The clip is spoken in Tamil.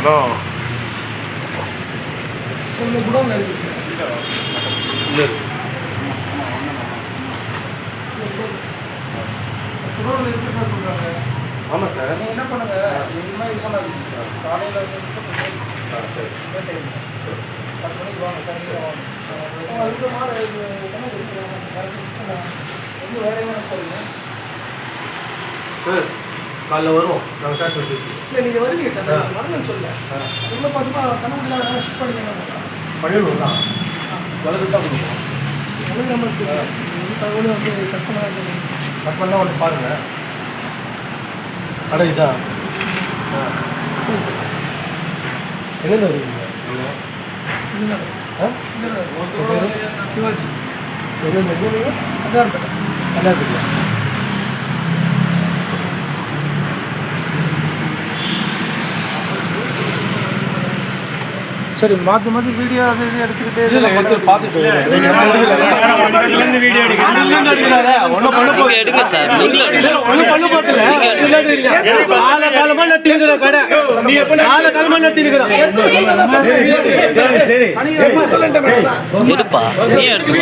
அதான் கொஞ்சம் குடோன்ல இருக்கு இல்லை குடோன்ல இருக்குன்னு சொல்றாங்க. ஆமாம் சார். நீங்க என்ன பண்ணுங்க, எதுவுமே இது பண்ணாதீங்க. காலையில சரி 10 மணிக்கு வாங்க, சாயங்காலம் வாங்க. அதுக்கு மேலே எங்கே வேற எங்கே போறீங்க? சார் காலைல வருவோம், நாங்கள் கேஷ் பேசி. இல்லை நீங்கள் வருவீங்க சார், வரலன்னு சொல்ல. உள்ள பசங்க கண்ணு ஷிஃப்ட் பண்ணிக்கலாம். பண்ணிடுவோம் தான், வலது தான் கொடுப்போம். அது நம்மளுக்கு தகவல் வந்து கட் பண்ணால் ஒன்று பாருங்கள். கடை இதான். எங்கேருந்து வருவீங்க? சிவாஜி எங்கேருந்து அதான் கல்யாணத்துக்கு. சரி, மாற்றி மாற்றி வீடியோ அது இது எடுத்துக்கிட்டே எடுத்து பார்த்துட்டு வீடியோ ஒன்றும் எடுங்க சார். ஒன்றும் பண்ண பார்த்தல நாலு காலமாக நட்டிருக்கிறேன் கடை. நாலு காலமாக நட்டிருக்கிறேன். எடுப்பா நீ எடுத்து